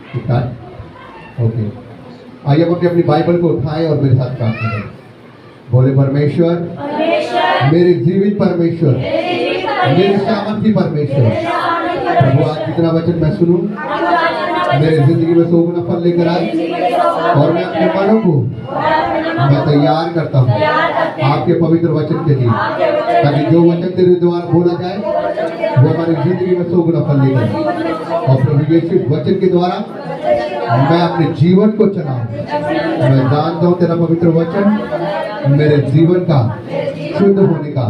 ठीक है, ओके। आइए हम अपनी बाइबल को उठाएं और मेरे साथ प्रार्थना करें। बोले, परमेश्वर, मेरे जीवित परमेश्वर, मेरे सामर्थी परमेश्वर, प्रभु आज कितना वचन मैं सुनूं, मेरे जिंदगी में 100 गुना फल लेकर आए, और मैं अपने मनों को मैं तैयार करता हूँ आपके पवित्र वचन के लिए, ताकि जो वचन तेरे द्वारा बोला जाए वो हमारी जिंदगी में 100 गुना फल लेकर आए। और प्रभु यीशु वचन के द्वारा मैं अपने जीवन को चलाऊं। मैं जानता हूँ तेरा पवित्र वचन मेरे जीवन का शुद्ध होने का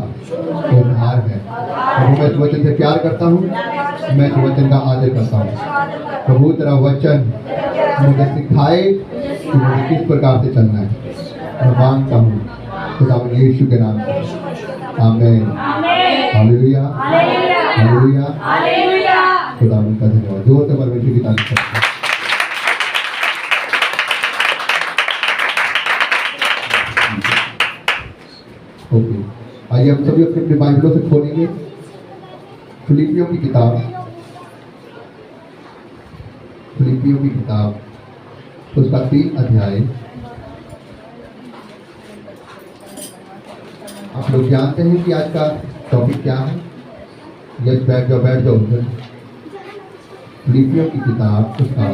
उद्धार है। प्रभु मैं इस वचन से प्यार करता हूँ, मैं इस वचन का आदर करता हूँ। प्रभु तेरा वचन मुझे सिखाए कि मुझे किस प्रकार से चलना है। मैं मांगता हूँ खुदा यीशु के नाम से, आमीन। Hallelujah, hallelujah. खुदा उनका धन्यवाद। जोर से परमेश्वर की तारीफ करते हैं। ओके, आइए हम सभी अपने बाइबलों से खोलेंगे फिलिपियों की किताब, फिलिपियों की किताब उसका 3 अध्याय। आप लोग जानते हैं कि आज का टॉपिक क्या है? यस, बैठ जाओ उधर। फिलिपियों की किताब उसका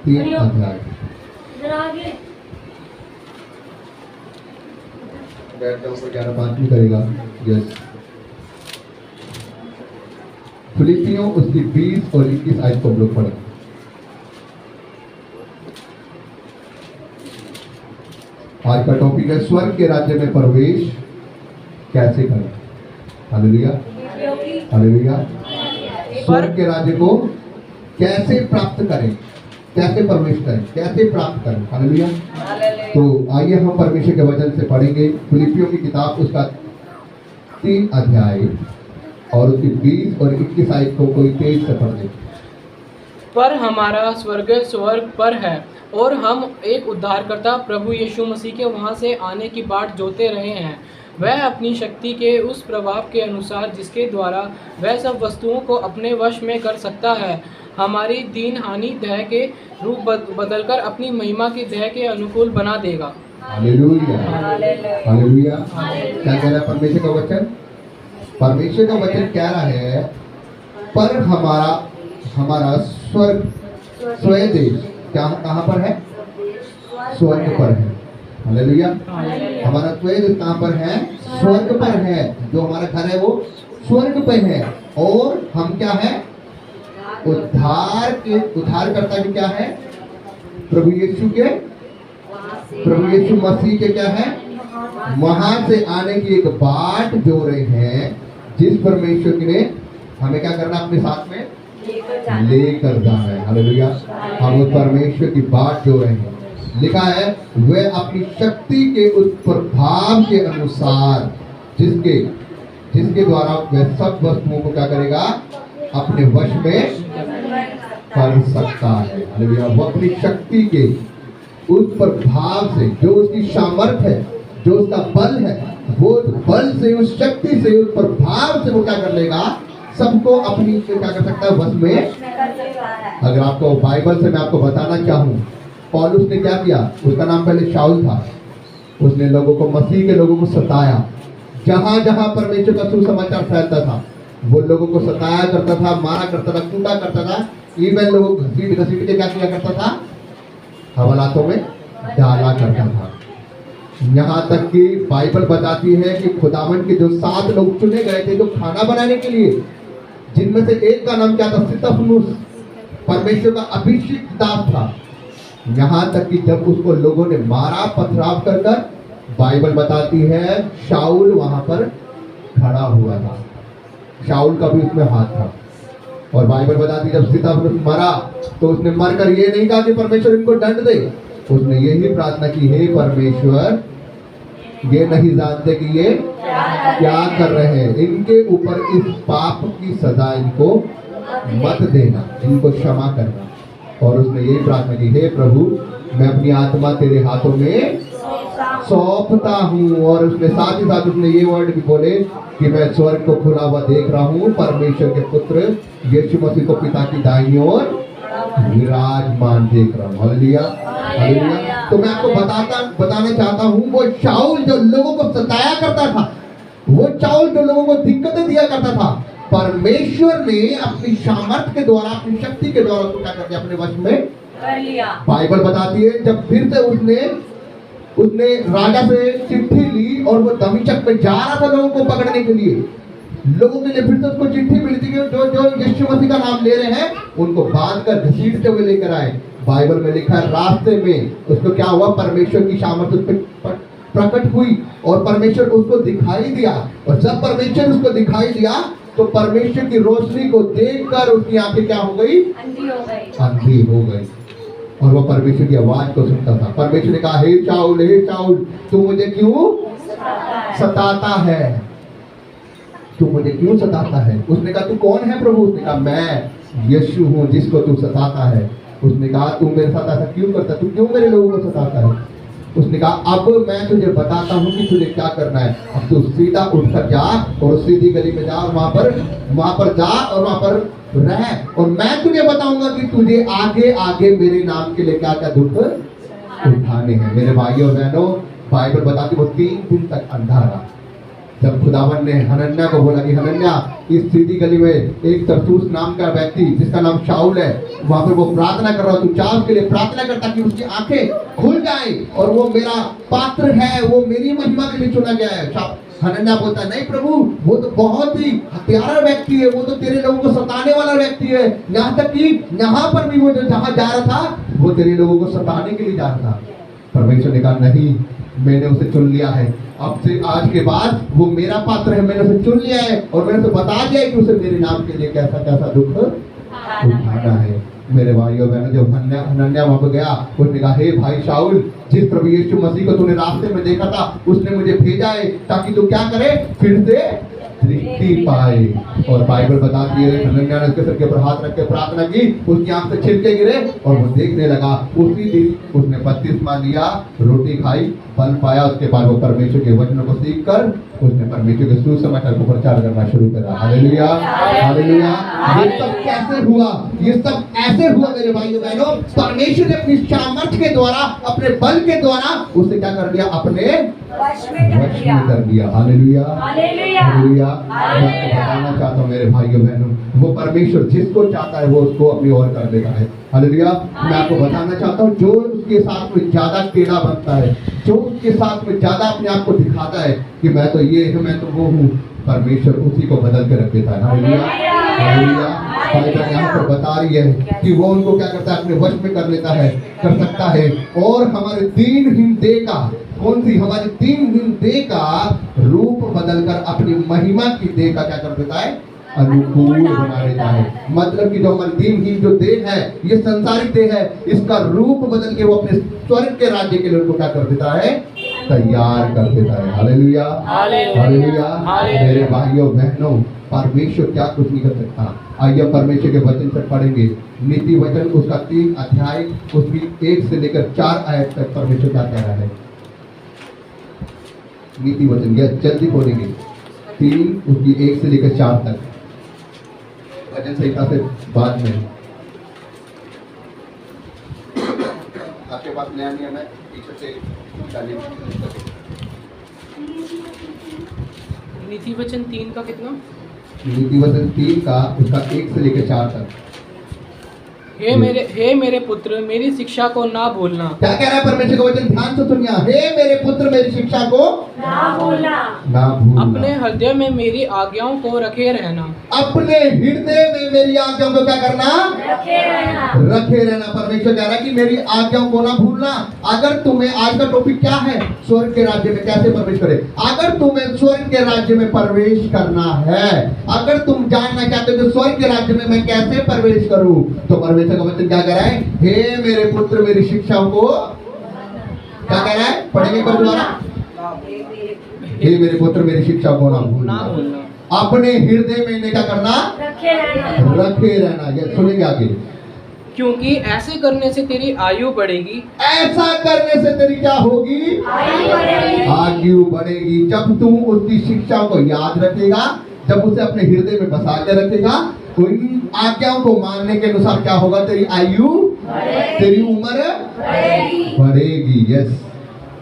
3 अध्याय। बैठ जाओ, पर 11-5 नहीं करेगा। यस, फिलिपियों उसकी 20 और 21 आयत को हम लोग पढ़ें। आज का टॉपिक है स्वर्ग के राज्य में प्रवेश कैसे करें। Hallelujah, hallelujah. स्वर्ग के राज्य को कैसे प्राप्त करें, कैसे प्रवेश करें, कैसे प्राप्त करें। हालेलुया। तो आइए हम परमेश्वर के वचन से पढ़ेंगे फिलिपियों की किताब उसका 3 अध्याय और उसकी 20 और 21 आयत को कोई तेज से पढ़ दे। पर हमारा स्वर्ग पर है, और हम एक उद्धारकर्ता प्रभु यीशु मसीह के वहां से आने की बाट जोते रहे हैं। वह अपनी शक्ति के उस प्रभाव के अनुसार जिसके द्वारा वह सब वस्तुओं को अपने वश में कर सकता है, हमारी दीन हानि देह के रूप बदलकर अपनी महिमा की देह के अनुकूल बना देगा। Hallelujah, hallelujah. क्या कह रहा है परमेश्वर का वचन? परमेश्वर का वचन कह रहा है पर हमारा स्वर्ग स्वदेश कहाँ पर है? स्वर्ग पर है। हालेलुया। हमारा स्वदेश कहाँ पर है? स्वर्ग पर है। जो हमारा घर है वो स्वर्ग पर है। और हम क्या है? उद्धारकर्ता के क्या है? प्रभु यीशु मसीह के क्या है? वहां से आने की एक बाट जो रहे हैं, जिस परमेश्वर ने हमें क्या करना, अपने साथ में लेकर जाना है। हालेलुया। हम उस परमेश्वर की बाट जो रहे हैं, लिखा है वह अपनी शक्ति के उस प्रभाव के अनुसार जिसके द्वारा वह सब वस्तुओं को क्या करेगा, अपने वश में कर सकता है। हालेलुया। वो अपनी शक्ति के उस प्रभाव से, जो उसकी सामर्थ्य है, जो उसका बल है, वो बल से, उस शक्ति से, उस प्रभाव से वो क्या कर लेगा, सबको अपनी क्या कर सकता है, वश में। अगर आपको बाइबल से मैं आपको बताना चाहूँ, पौलुस ने क्या किया? उसका नाम पहले शाऊल था। उसने लोगों को, मसीह के लोगों को सताया। जहां जहां परमेश्वर का सुसमाचार फैलता था, वो लोगों को सताया करता था, मारा करता था, कूटा करता था। इवन लोगों को घसीट के क्या किया करता था? हवालातों में डाला करता था। यहाँ तक कि बाइबल बताती है कि खुदावन के जो 7 लोग चुने गए थे जो खाना बनाने के लिए, जिनमें से एक का नाम क्या था? स्तिफनुस, परमेश्वर का अभिषिक्त दास था। यहाँ तक कि जब उसको लोगों ने मारा पथराव कर, बाइबल बताती है शाऊल वहां पर खड़ा हुआ था। शाऊल का भी उसमें हाथ था। और बाइबल बताती है जब स्तिफनुस मरा तो उसने मरकर ये नहीं कहा कि परमेश्वर इनको दंड दे, उसने यही प्रार्थना की, हे परमेश्वर, ये नहीं जानते कि ये क्या कर रहे हैं, इनके ऊपर इस पाप की सजा इनको मत देना, इनको क्षमा करना। और उसने यही प्रार्थना की, हे प्रभु, मैं अपनी आत्मा तेरे हाथों में सौंपता हूँ। और उसने साथ ही साथ उसने ये वर्ड भी बोले कि मैं स्वर्ग को खुला हुआ देख रहा हूँ, परमेश्वर के पुत्र यीशु मसीह को पिता की दाहिनी ओर विराजमान देख रहा हूँ। Hallelujah, hallelujah. तो मैं आपको बताना चाहता हूँ, वो शाऊल जो लोगों को सताया करता था, वो शाऊल जो लोगों को दिक्कतें दिया करता था, परमेश्वर ने अपनी सामर्थ्य के द्वारा, अपनी शक्ति के द्वारा उसको क्या कर दिया, अपने वश में कर लिया। बाइबल बताती है जब फिर से उसने राजा से चिट्ठी ली और वो दमिश्क में जा रहा था लोगों को पकड़ने के लिए, लोगों के लिए फिर से उसको चिट्ठी मिली थी कि जो यीशु मसीह का नाम ले रहे हैं उनको बांध कर घसीटते हुए लेकर आए। बाइबल में लिखा है रास्ते में उसको क्या हुआ, परमेश्वर की सामर्थ उस पर प्रकट हुई और परमेश्वर उसको दिखाई दिया। और जब परमेश्वर उसको दिखाई दिया तो परमेश्वर की रोशनी को देखकर उसकी आंखें क्या हो गई, अंधी हो गई। और वो परमेश्वर की आवाज को सुनता था। परमेश्वर ने कहा, हे शाऊल तू मुझे क्यों सताता है, तू मुझे क्यों सताता है। उसने कहा, तू कौन है प्रभु। उसने कहा, मैं यीशु हूँ जिसको तू सताता है। उसने कहा, तू मेरे साथ ऐसा क्यों करता, तू क्यों मेरे लोगों को सताता है। उसने कहा, अब मैं तुझे बताता हूँ कि तुझे क्या करना है। अब तू सीधा उठकर जा और सीधी गली में जा और वहां पर जा और वहां पर रह, और मैं तुझे बताऊंगा कि तुझे आगे आगे मेरे नाम के लिए क्या क्या दुख उठाने हैं। मेरे भाइयों बहनों, बाइबल बताती वो 3 दिन तक अंधा रहा। जब खुदावन ने हनन्याह को बोला कि हनन्याह, इस सीधी गली में एक तरसूस नाम का व्यक्ति जिसका नाम शाऊल है, वहां पर वो प्रार्थना कर रहा, तू जा उसके लिए प्रार्थना करता कि उसकी आंखें खुल जाए और वो मेरा पात्र है, वो मेरी महिमा के लिए चुना गया है। हनन्याह बोलता है, नहीं प्रभु, वो तो बहुत ही हत्यारा व्यक्ति है, वो तो तेरे लोगों को सताने वाला व्यक्ति है। यहाँ तक कि यहाँ पर भी वो जो जहाँ जा रहा था वो तेरे लोगों को सताने के लिए जा रहा था। परमेश्वर ने कहा, नहीं, मैंने उसे चुन लिया है। अब से आज के बाद वो मेरा पात्र है, मैंने उसे चुन लिया है और मैंने उसे बता दिया है कि उसे मेरे नाम के लिए कैसा कैसा दुख उठाना है। मेरे भाइयों बहनों, जब हनन्याह वहां पर गया, उसने कहा, हे भाई शाऊल, जिस प्रभु यीशु मसीह को तूने रास्ते में देखा था उसने मुझे भेजा है ताकि तू क्या करे, फिर से दृष्टि पाए। और बाइबल बताती है हनन्याह ने उसके सर के ऊपर हाथ रख के प्रार्थना की, उसकी आंख से छिलके गिरे और वो देखने लगा। उसी दिन उसने बपतिस्मा लिया, रोटी खाई, फल पाया। उसके बाद वो परमेश्वर के वचनों को सीखकर उसने परमेश्वर के सुसमाचार को प्रचार करना शुरू करा। Hallelujah, hallelujah. ये सब कैसे हुआ, ये सब ऐसे हुआ मेरे भाइयों बहनों, परमेश्वर ने अपनी सामर्थ्य के द्वारा, अपने बल के द्वारा उसे क्या कर दिया, अपने वश में कर दिया। Hallelujah, hallelujah. मैं आपको बताना चाहता हूँ मेरे भाइयों बहनों, वो परमेश्वर जिसको चाहता है वो उसको अपनी ओर कर देता है। हालेलुया। मैं आपको बताना चाहता हूँ, जो उसके साथ में ज्यादा टेढ़ा बनता है, जो उसके साथ में ज्यादा अपने आप को दिखाता है कि मैं तो ये हूँ, मैं तो वो हूँ, परमेश्वर उसी को बदल के रख देता है। Hallelujah, hallelujah. बाइबल यहाँ पर बता रही है कि वो उनको क्या करता है, अपने वश में कर लेता है, कर सकता है। और हमारे दीनहीन देह का, कौन सी, हमारी दीनहीन देह का रूप बदलकर अपनी महिमा की देह का क्या कर देता है, अनुकूल बना देता है। मतलब कि जो हमारी दीनहीन जो देह है, ये संसारिक देह है, इसका रूप बदल के वो अपने स्वर्ग के राज्य के लिए उनको क्या कर देता है, तैयार कर देता है। Hallelujah, hallelujah. मेरे भाइयों बहनों, परमेश्वर क्या कुछ नहीं कर सकता। आइए परमेश्वर के वचन से पढ़ेंगे। नीति वचन उसका 3 अध्याय, उसकी 1 से लेकर 4 आयत तक परमेश्वर क्या कह रहा है। नीति वचन, यह जल्दी बोलेंगे, 3 उसकी 1 से लेकर 4 तक, वचन संहिता से बाद में। आपके पास नया नियम है, पीछे से नीति वचन 3 का कितना, नीति वचन 3 का उसका 1 से लेकर 4 तक। हे मेरे पुत्र, मेरी शिक्षा को ना भूलना। क्या कह रहा है परमेश्वर का वचन, ध्यान से सुनिए। हे मेरे पुत्र, मेरी शिक्षा को ना भूलना, ना भूलना। अपने हृदय में मेरी आज्ञाओं को रखे रहना। अपने हृदय में मेरी आज्ञाओं को क्या करना, रखे रहना, रखे रहना। परमेश्वर कह रहा है कि मेरी आज्ञाओं को ना भूलना। अगर तुम्हें, आज का टॉपिक क्या है, स्वर्ग के राज्य में कैसे प्रवेश करें। अगर तुम्हें स्वर्ग के राज्य में प्रवेश करना है, अगर तुम जानना चाहते हो कि स्वर्ग के राज्य में मैं कैसे प्रवेश करूं, तो परमेश्वर का वचन क्या कह रहा है, हे मेरे पुत्र, मेरी शिक्षाओं को क्या कह रहा है, पढ़ेंगे पर दोबारा। हे मेरे पुत्र, मेरी शिक्षा को ना भूलना, अपने हृदय में इन्हें क्या करना, रखे रहना। ये सुनेंगे आगे। क्योंकि ऐसे करने से तेरी आयु बढ़ेगी। ऐसा करने से तेरी क्या होगी, आयु बढ़ेगी। जब तुम उसकी शिक्षाओं को याद रखेगा, जब उसे अपने हृदय में बसा के रखेगा, तो इन आज्ञाओं को मानने के अनुसार क्या होगा? तेरी आयु, तेरी उम्र बढ़ेगी। यस।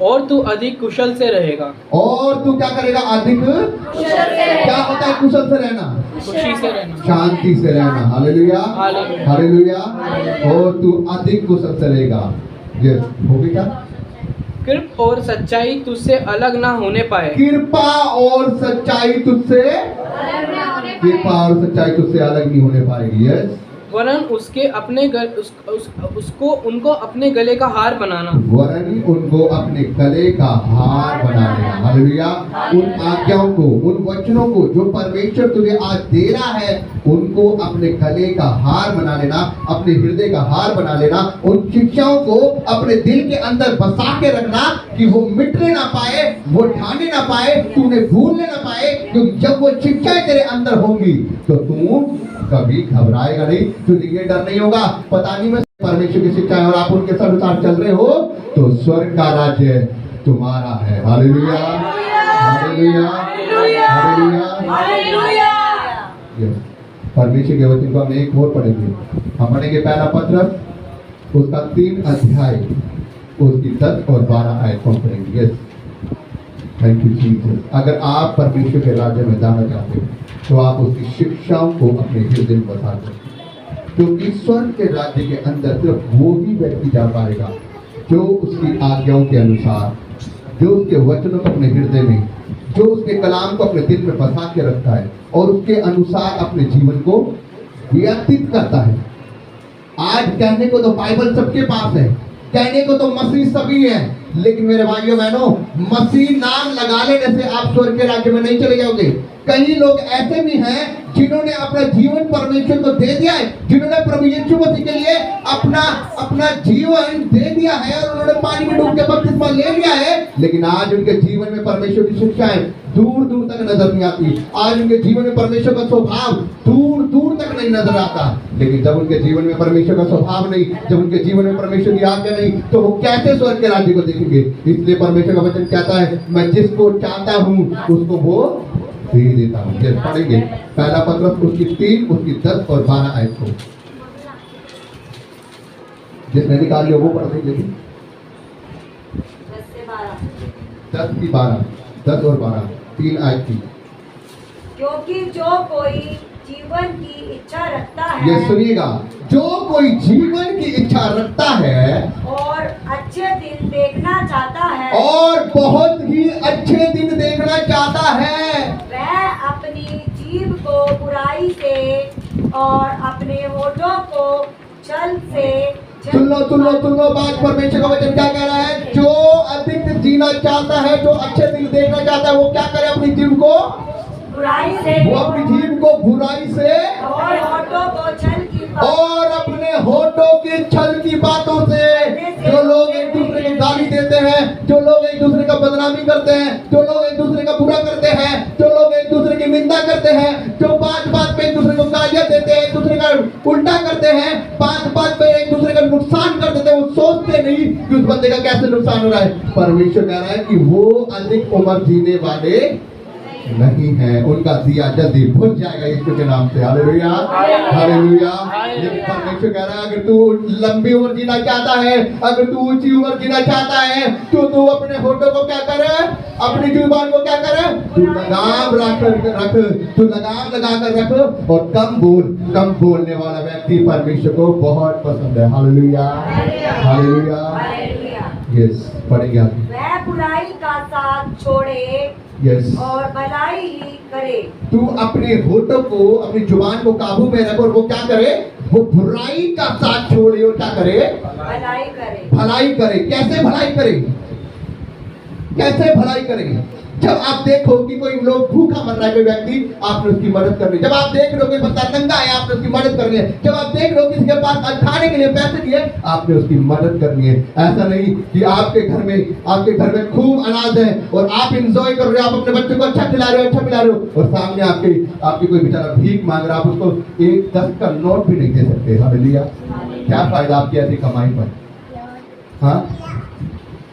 और तू अधिक कुशल से रहेगा। और तू क्या करेगा? अधिक क्या होता है कुशल से रहना? खुशी से रहना, शांति से रहना। Hallelujah, hallelujah. हालेलुया। और तू अधिक कुशल से रहेगा। यस, हो गई क्या? कृपा और सच्चाई तुझसे अलग ना होने पाए। कृपा और सच्चाई तुझसे, कृपा और सच्चाई तुझसे अलग नहीं होने पाएगी। यस। वरन उसके अपने उसको उनको अपने गले का हार बनाना। वरन उनको अपने गले का हार बना लेना। हालेलुया। उन आज्ञाओं को, उन वचनों को जो परमेश्वर तुझे आज दे रहा है, उनको अपने गले का हार बना लेना, अपने हृदय का हार बना लेना। उन शिक्षाओं को अपने दिल के अंदर बसा के रखना कि वो मिटने ना पाए, वो ढाने ना पाए, तू उन्हें भूलने ना पाए। क्योंकि जब वो शिक्षाएं तेरे अंदर होंगी तो तू कभी घबराएगा नहीं, तुझे ये डर नहीं होगा पता नहीं मैं परमेश्वर की शिक्षा है और आप उनके अनुसार चल रहे हो तो स्वर्ग का राज्य तुम्हारा है। Hallelujah, hallelujah, hallelujah. यस। परमेश्वर के वचन को हम एक और पढ़ेंगे। हम पढ़ेंगे पहला पत्र उसका 3 अध्याय उसकी 10 और 12 आयत को पढ़ेंगे। Yes, thank you Jesus. अगर आप परमेश्वर के राज्य में जाना चाहते हो तो आप उसकी शिक्षाओं को अपने हृदय में बसा दो, क्योंकि स्वर्ग के राज्य के अंदर सिर्फ वो ही व्यक्ति जा पाएगा जो उसकी आज्ञाओं के अनुसार, जो उसके वचनों को अपने हृदय में, जो उसके कलाम को अपने दिल में बसा के रखता है और उसके अनुसार अपने जीवन को व्यतीत करता है। आज कहने को तो बाइबल सबके पास है, कहने को तो मसीह सभी है, लेकिन मेरे भाइयों बहनों, मसीह नाम लगा लेने से आप स्वर्ग के राज्य में नहीं चले जाओगे। कई लोग ऐसे भी हैं जिन्होंने अपना जीवन परमेश्वर को दे दिया है, जिन्होंने प्रभु यीशु मसीह के लिए अपना जीवन दे दिया है और उन्होंने पानी में डूब के बपतिस्मा ले लिया है, लेकिन आज उनके जीवन में परमेश्वर की शिक्षाएं दूर दूर तक नजर नहीं आती। आज उनके जीवन में परमेश्वर का स्वभाव दूर दूर तक नहीं नजर आता। लेकिन जब उनके जीवन में परमेश्वर का स्वभाव नहीं, जब उनके जीवन में परमेश्वर की आज्ञा नहीं, तो वो कैसे स्वर्ग के राज्य को देखेंगे? इसलिए परमेश्वर का वचन कहता है, मैं जिसको चाहता हूँ उसको वो दे देता हूँ। जब पढ़ेंगे पहला पत्र उसकी 3 उसकी 10 और 12 आयत को, जिसने निकाल लिया वो पढ़ देंगे। 10 की 12, 10 और 12 3 आयत की। क्योंकि जो कोई जीवन की इच्छा रखता है, ये सुनिएगा, जो कोई जीवन की इच्छा रखता है और अच्छे दिन देखना चाहता है, और बहुत ही अच्छे दिन देखना चाहता है, वह अपनी जीभ को बुराई से और अपने होठों को छल से सुन लो बात। परमेश्वर का वचन क्या कह रहा है? जो अधिक जीना चाहता है, जो अच्छे दिन देखना चाहता है, वो क्या करे? अपनी जीभ को बुराई से, वो अपनी जीभ को बुराई से और होठों को छल की और अपने होठों के छल की बातों से। जो लोग एक दूसरे को गाली देते हैं, जो लोग एक दूसरे का बदनामी करते हैं, जो लोग एक दूसरे का बुरा करते हैं, जो लोग एक दूसरे की निंदा करते हैं, जो बात बात पे एक दूसरे को गालियां देते हैं, एक दूसरे का उल्टा करते हैं, बात बात पे एक दूसरे का नुकसान कर देते हैं, वो सोचते नहीं कि उस बंदे का कैसे नुकसान हो रहा है। परमेश्वर कह रहा है कि वो अधिक उम्र जीने वाले नहीं है, उनका दिया जल्दी बुझ जाएगा यीशु के नाम से। Hallelujah, hallelujah. लेकिन परमेश्वर कह रहा है, अगर तू लंबी उम्र जीना चाहता है, अगर तू ऊंची उम्र जीना चाहता है, तो तू अपने होठों को क्या करे? अपनी जुबान को क्या करे? तू लगाम रख, तू लगाम लगा कर रख और कम बोलने वाला व्यक्ति परमेश्वर को बहुत पसंद है। Hallelujah, hallelujah. यस, पढ़ेंगे आगे। वह बुराई का साथ छोड़े यस, और भलाई ही करे। तू अपने होठों को, अपनी जुबान को काबू में रख और वो क्या करे? वो बुराई का साथ छोड़े और क्या करे? भलाई करे। भलाई करे। कैसे भलाई करे? कैसे भलाई करेंगे? जब आप देखो कि कोई लोग भूखा मर रहा है, कोई व्यक्ति, आपने उसकी मदद करनी। जब आप देख रहे हो कोई बंदा नंगा है, आपने उसकी मदद करनी है। जब आप देख रहे हो किसी के पास खाने के लिए पैसे नहीं है, आपने उसकी मदद करनी है। ऐसा नहीं कि आपके घर में खूब अनाज है और आप इंजॉय कर रहे हो, आप अपने बच्चों को अच्छा खिला रहे हो और सामने आपके कोई बेचारा भीख मांग रहा है, आप उसको 1 10 का नोट भी नहीं दे सकते। हालेलुया। क्या फायदा आपकी ऐसी कमाई पर? हाँ,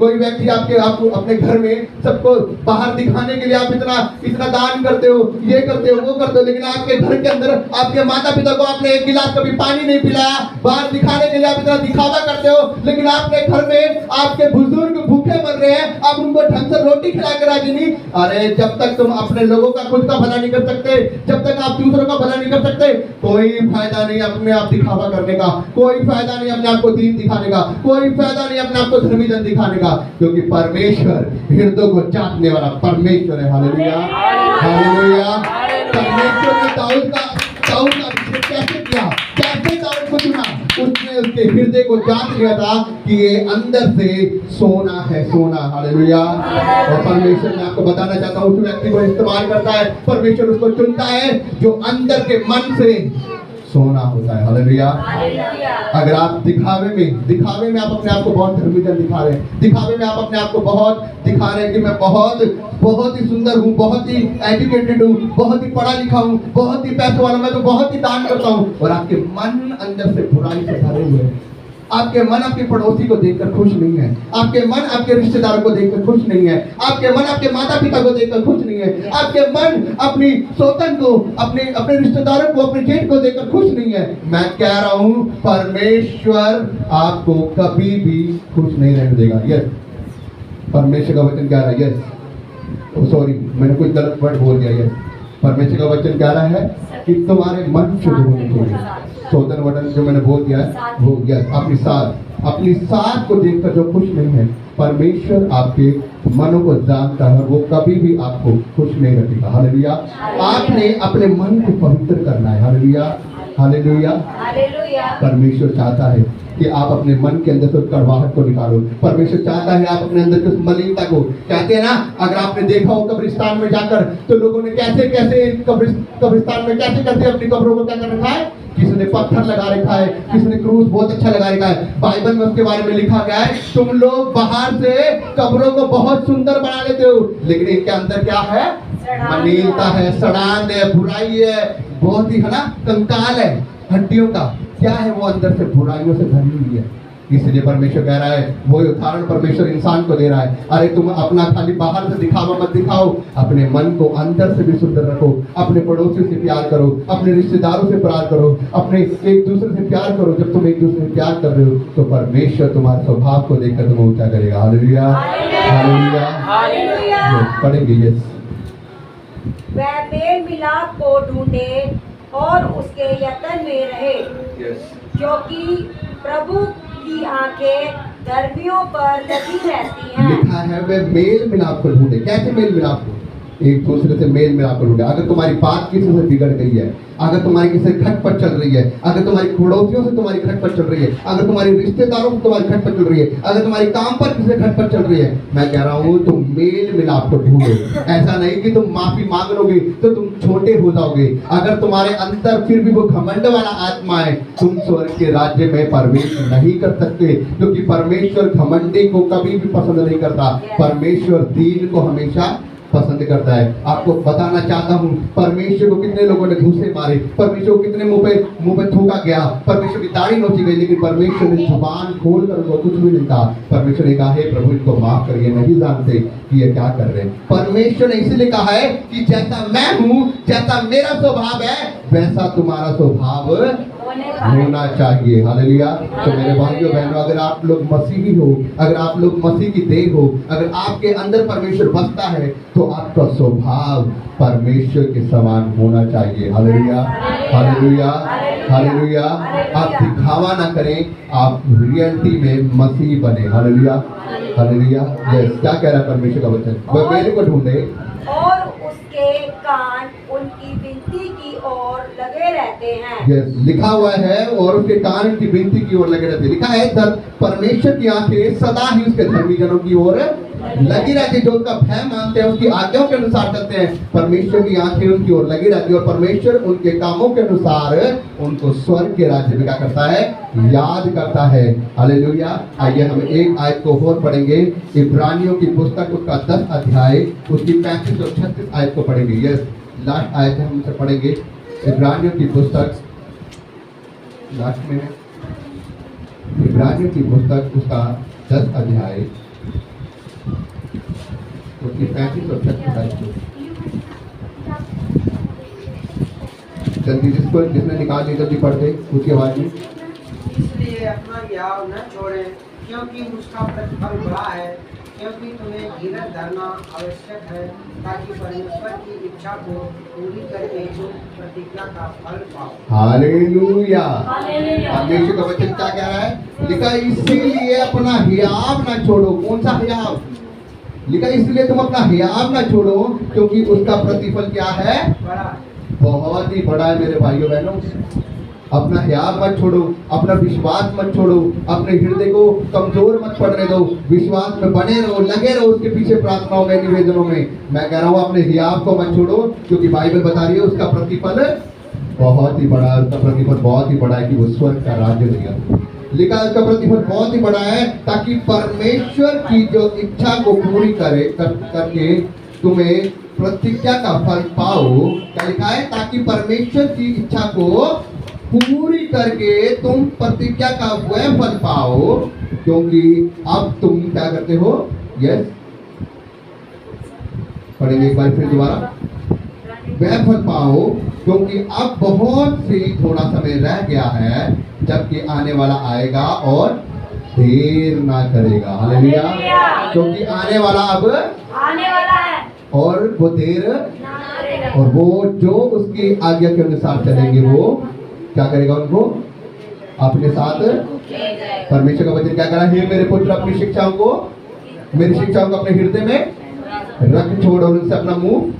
कोई व्यक्ति आपको अपने घर में सबको बाहर दिखाने के लिए आप इतना दान करते हो, ये करते हो, वो करते हो, लेकिन आपके घर के अंदर आपके माता पिता को आपने एक गिलास कभी पानी नहीं पिलाया। बाहर दिखाने के लिए आप इतना दिखावा करते हो, लेकिन आपके घर में आपके बुजुर्ग भूखे मर रहे हैं, आप उनको ढंग से रोटी खिला कर राजी नहीं। अरे जब तक तुम अपने लोगों का खुद का भला नहीं कर सकते, जब तक आप दूसरों का भला नहीं कर सकते, कोई फायदा नहीं अपने आप दिखावा करने का, कोई फायदा नहीं अपने आप को दीन दिखाने का, कोई फायदा नहीं अपने आप को धर्मी जन दिखाने का, क्योंकि परमेश्वर हृदय को चाटने वाला परमेश्वर है। Hallelujah, hallelujah. परमेश्वर ने दाऊद का अभिषेक कैसे किया, कैसे दाऊद को चुना? उसने उसके हृदय को जांच लिया था कि ये अंदर से सोना है, सोना। हालेलुया। और परमेश्वर मैं आपको बताना चाहता हूँ, उस व्यक्ति को इस्तेमाल करता है, परमेश्वर उसको चुनता है जो अंदर के मन से सोना होता है। हालेलुया। अगर आप दिखावे में आप अपने आप को बहुत धर्मी जन दिखा रहे हैं, दिखावे में आप अपने आप को बहुत दिखा रहे हैं कि मैं बहुत ही सुंदर हूँ, बहुत ही एजुकेटेड हूँ, बहुत ही पढ़ा लिखा हूँ, बहुत ही पैसे वाला, मैं तो बहुत ही दान करता हूँ, और आपके मन अंदर से बुराई से भरे हुए हैं। आपके मन आपके पड़ोसी को देखकर खुश नहीं है, आपके मन आपके रिश्तेदारों को देखकर खुश नहीं है, आपके मन आपके माता पिता को देखकर खुश नहीं है, आपके मन अपनी सौतन को, अपने रिश्तेदारों को, अपने जेठ को देखकर खुश नहीं है। मैं कह रहा हूँ परमेश्वर आपको कभी भी खुश नहीं रहने देगा। यस, परमेश्वर का वचन कह रहा है। यस, सॉरी मैंने कुछ गलत वर्ड बोल दिया। यस, परमेश्वर का वचन कह रहा है कि तुम्हारे मन शुद्ध होने चाहिए। सोदन वटन जो मैंने बोल दिया है वो यस, अपनी साथ को देखकर जो खुश नहीं है, परमेश्वर आपके मनों को जानता है, वो कभी भी आपको खुश नहीं रखेगा। हालेलुया। आपने अपने मन को पवित्र करना है। Hallelujah, hallelujah. परमेश्वर चाहता है कि आप अपने मन के अंदर से कड़वाहट को निकालो। परमेश्वर चाहता है आप अपने अंदर की उस मलिनता को, कहते हैं ना, अगर आपने देखा हो कब्रिस्तान में जाकर तो लोगों ने कैसे कैसे कब्रिस्तान में कैसे कैसे अपनी कब्रों को क्या कर रखा है, किसी ने पत्थर लगा रखा है, किसी ने क्रूस बहुत अच्छा लगा रखा है। बाइबल में उसके बारे में लिखा गया है, तुम लोग बाहर से कब्रों को बहुत सुंदर बना लेते हो, लेकिन इनके अंदर क्या है, मलिनता है, सड़ांध है, बुराई है, बहुत ही है ना, कंकाल है हड्डियों का, क्या है वो अंदर से बुराइयों से भरी हुई है। इसलिए परमेश्वर कह रहा है, वो उदाहरण परमेश्वर इंसान को दे रहा है, अरे तुम अपना खाली बाहर से दिखावा मत दिखाओ, अपने मन को अंदर से भी सुंदर रखो, अपने पड़ोसियों से प्यार करो, अपने रिश्तेदारों से प्यार करो, अपने एक दूसरे से प्यार करो। जब तुम एक दूसरे से प्यार कर रहे हो तो परमेश्वर तुम्हारे स्वभाव को देखकर तुम्हें ऊंचा करेगा। Hallelujah, hallelujah, hallelujah. पढ़ेंगे। यस, वह मेल मिलाप को ढूंढे और उसके यत्न में रहे, क्योंकि प्रभु की आंखें धर्मियों पर लगी रहती हैं। लिखा है वे मेल मिलाप को ढूंढे। कैसे मेल मिलाप को? एक दूसरे से मेल मिलाप को ढूंढे। अगर तुम्हारी बात किसी से बिगड़ गई है, अगर तुम्हारी किसी से खटपट चल रही है, अगर तुम्हारी पड़ोसियों से तुम्हारी खटपट चल रही है, अगर तुम्हारी रिश्तेदारों से तुम्हारी खटपट चल रही है, अगर तुम्हारी काम पर किसी से खटपट चल रही है, मैं कह रहा हूँ तुम मेल मिलाप को ढूंढो। ऐसा नहीं कि तुम माफी मांग लोगे तो तुम छोटे हो जाओगे। अगर तुम्हारे अंदर फिर भी वो घमंड वाला आत्मा है, तुम स्वर्ग के राज्य में प्रवेश नहीं कर सकते, क्योंकि परमेश्वर घमंडी को कभी भी पसंद नहीं करता। परमेश्वर दीन को हमेशा पसंद करता है। आपको बताना चाहता हूँ, परमेश्वर को कितने लोगों ने घूसे मारे, परमेश्वर को कितने मुंह पे थूका गया, परमेश्वर की दाढ़ी नोची गई, लेकिन परमेश्वर ने जुबान खोल कर उनको कुछ भी नहीं कहा। परमेश्वर ने कहा, हे प्रभु इनको माफ करिए, नहीं जानते कि ये क्या कर रहे हैं। परमेश्वर ने इसलिए कहा है कि जैसा मैं हूँ, जैसा मेरा स्वभाव है, वैसा तुम्हारा स्वभाव होना चाहिए। हालेलुया। तो मेरे भाइयों बहनों, अगर आप लोग मसीही हो, अगर आप लोग मसीह की देह हो, अगर आपके अंदर परमेश्वर बसता है, तो आपका स्वभाव परमेश्वर के समान होना चाहिए। Hallelujah, hallelujah, hallelujah. आप दिखावा ना करें, आप रियलिटी में मसीह बने। Hallelujah, hallelujah. यस, क्या कह रहा है परमेश्वर का वचन? वह मेरे को ढूंढे और उसके कान उनकी विनती की ओर लगे रहते हैं। यस, लिखा हुआ है, और उसके कान उनकी विनती की ओर लगे रहते हैं। लिखा है, परमेश्वर की आंखें सदा ही उसके धर्मी जनों की ओर लगी रहती है, जो उसका भय मानते हैं, उसकी आज्ञाओं के अनुसार चलते हैं। परमेश्वर की आंखें उनकी ओर लगी रहती है, और परमेश्वर उनके कामों के अनुसार उनको स्वर्ग के राज्य में क्या करता है, याद करता है। हालेलुया। आइए हम एक आयत को और पढ़ेंगे, इब्रानियों की पुस्तक उसका 10 अध्याय उसकी 35 और 36 आयत को पढ़ेंगे। यस, लास्ट आयत हम उसे पढ़ेंगे, इब्रानियों की पुस्तक, लास्ट में इब्रानियों की पुस्तक उसका 10 अध्याय उसकी 35 और 36 जल्दी जिसने निकाल ली जल्दी पढ़ दे उसकी आवाज में। इसलिए अपना याव न छोड़ें, क्योंकि उसका प्रतिफल बड़ा है। क्योंकि तुम्हें धीरज धरना आवश्यक है, ताकि परमेश्वर की इच्छा को पूरी करके तुम प्रतिज्ञा का फल पाओ। हालेलुया। परमेश्वर का वचन क्या कह रहा है? लिखा इसीलिए अपना हियाव ना छोड़ो। कौन सा हियाव? लिखा इसलिए तुम अपना हियाव ना छोड़ो, क्योंकि उसका प्रतिफल क्या है? बड़ा बहुत ही बड़ा है मेरे भाइयों बहनों। अपना हियाव मत छोड़ो, अपना विश्वास मत छोड़ो, अपने हृदय को कमजोर मत पड़ने दो, विश्वास में बने रहो, लगे रहो उसके पीछे प्रार्थनाओं में, निवेदनों में। मैं कह रहा हूँ अपने हियाव को मत छोड़ो, क्योंकि बाइबल बता रही है उसका प्रतिफल बहुत ही बड़ा है। उसका प्रतिफल बहुत ही बड़ा है कि वो स्वर्ग का राज्य देगा। लिखा उसका प्रतिफल बहुत ही बड़ा है, ताकि परमेश्वर की जो इच्छा को पूरी करके तुम्हें प्रतिज्ञा का फल पाओ। क्या लिखा है? ताकि परमेश्वर की इच्छा को पूरी करके तुम प्रतिज्ञा का वह फल पाओ, क्योंकि अब तुम क्या करते हो? यस, पढ़ेंगे एक बार फिर दोबारा। वह फल पाओ, क्योंकि अब बहुत से थोड़ा समय रह गया है, जबकि आने वाला आएगा और देर ना करेगा। हालेलुया। क्योंकि आने वाला अब आने वाला है और वो देर, ना करेगा। और वो जो उसकी आज्ञा के अनुसार चलेंगे वो क्या करेगा? उनको अपने साथ। परमेश्वर का वचन क्या कह रहा है? हे मेरे पुत्र, अपनी शिक्षाओं को, मेरी शिक्षाओं को अपने हृदय में रख, छोड़ और उनसे अपना मुंह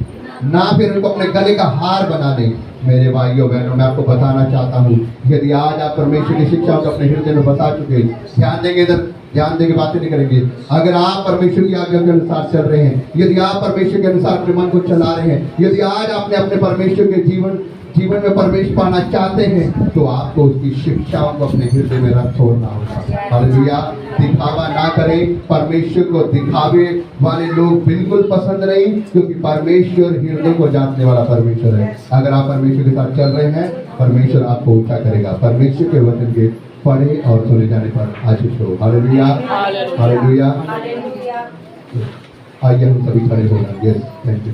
ना फिर उनको अपने गले का हार बना दे। मेरे भाइयों बहनों, मैं आपको बताना चाहता हूँ, यदि आज आप परमेश्वर की शिक्षाओं को अपने हृदय में बसा चुके, ध्यान देंगे इधर, ध्यान देंगे, बातें नहीं करेंगे। अगर आप परमेश्वर की आज्ञा के अनुसार चल रहे हैं, यदि आप परमेश्वर के अनुसार अपने मन को चला रहे हैं, यदि आज आपने अपने परमेश्वर के जीवन में प्रवेश पाना चाहते हैं, तो आपको उसकी शिक्षाओं को अपने हृदय में रख छोड़ना होगा। हालेलुया। दिखावा ना करें। परमेश्वर को दिखावे वाले लोग बिल्कुल पसंद नहीं, क्योंकि परमेश्वर हृदय को जानने वाला परमेश्वर है। अगर आप परमेश्वर के साथ चल रहे हैं, परमेश्वर आपको ऊंचा करेगा। परमेश्वर के वचन के पढ़े और सुने जाने पर आशीष हो। Hallelujah, hallelujah. आइए हम सभी खड़े हो जाएंगे। Thank you.